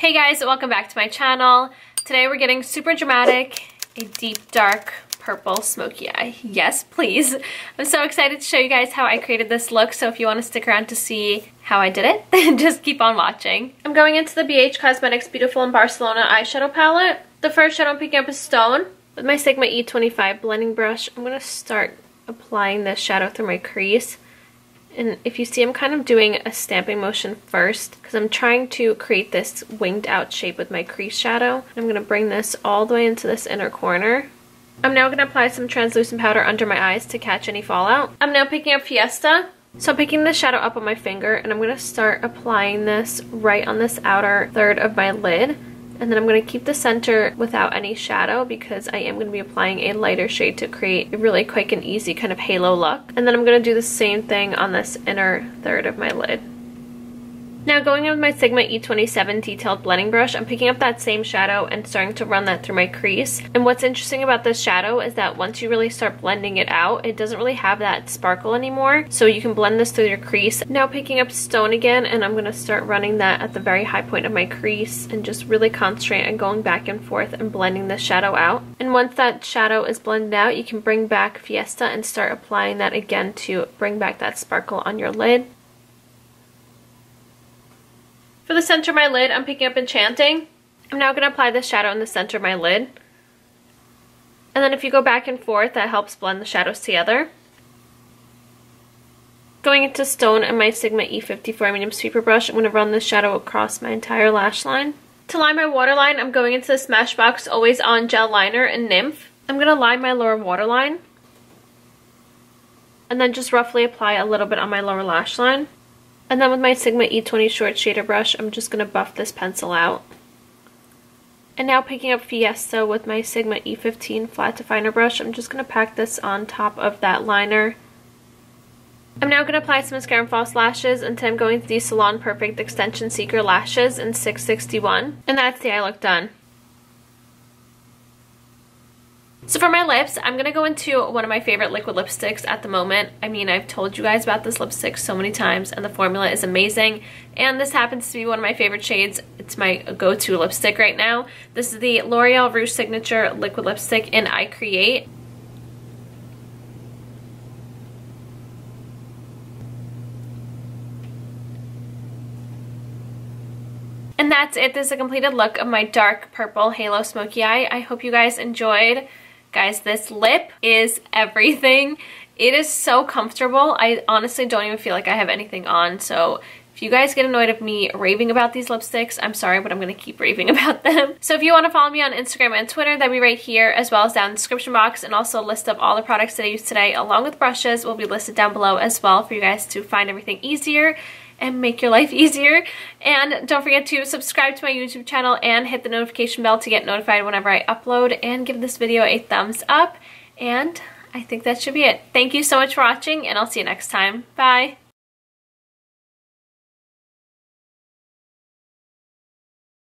Hey guys, welcome back to my channel. Today we're getting super dramatic, a deep dark purple smoky eye. Yes, please. I'm so excited to show you guys how I created this look, so if you want to stick around to see how I did it, then just keep on watching. I'm going into the BH Cosmetics Beautiful in Barcelona eyeshadow palette. The first shadow I'm picking up is Stone. With my Sigma E25 blending brush, I'm going to start applying this shadow through my crease. And if you see, I'm kind of doing a stamping motion first because I'm trying to create this winged out shape with my crease shadow. I'm going to bring this all the way into this inner corner. I'm now going to apply some translucent powder under my eyes to catch any fallout. I'm now picking up Fiesta. So I'm picking this shadow up on my finger and I'm going to start applying this right on this outer third of my lid. And then I'm going to keep the center without any shadow because I am going to be applying a lighter shade to create a really quick and easy kind of halo look. And then I'm going to do the same thing on this inner third of my lid. Now going in with my Sigma E27 detailed blending brush, I'm picking up that same shadow and starting to run that through my crease. And what's interesting about this shadow is that once you really start blending it out, it doesn't really have that sparkle anymore. So you can blend this through your crease. Now picking up Stone again, and I'm going to start running that at the very high point of my crease and just really concentrate on going back and forth and blending the shadow out. And once that shadow is blended out, you can bring back Fiesta and start applying that again to bring back that sparkle on your lid. For the center of my lid, I'm picking up Enchanting. I'm now going to apply this shadow in the center of my lid. And then if you go back and forth, that helps blend the shadows together. Going into Stone and my Sigma E54 medium sweeper brush, I'm going to run this shadow across my entire lash line. To line my waterline, I'm going into the Smashbox Always On Gel Liner in Nymph. I'm going to line my lower waterline. And then just roughly apply a little bit on my lower lash line. And then with my Sigma E20 short shader brush, I'm just going to buff this pencil out. And now picking up Fiesta with my Sigma E15 flat definer brush, I'm just going to pack this on top of that liner. I'm now going to apply some mascara and false lashes until I'm going to the Salon Perfect Extension Seeker Lashes in 661. And that's the eye look done. So for my lips, I'm going to go into one of my favorite liquid lipsticks at the moment. I mean, I've told you guys about this lipstick so many times and the formula is amazing. And this happens to be one of my favorite shades. It's my go-to lipstick right now. This is the L'Oreal Rouge Signature Liquid Lipstick in I Create. And that's it. This is a completed look of my dark purple halo smoky eye. I hope you guys enjoyed. Guys, this lip is everything. It is so comfortable. I honestly don't even feel like I have anything on. So if you guys get annoyed of me raving about these lipsticks, I'm sorry, but I'm going to keep raving about them. So if you want to follow me on Instagram and Twitter, that'll be right here, as well as down in the description box. And also a list of all the products that I used today, along with brushes, will be listed down below as well for you guys to find everything easier and make your life easier. And don't forget to subscribe to my YouTube channel and hit the notification bell to get notified whenever I upload, and give this video a thumbs up. And I think that should be it. Thank you so much for watching, and I'll see you next time. Bye!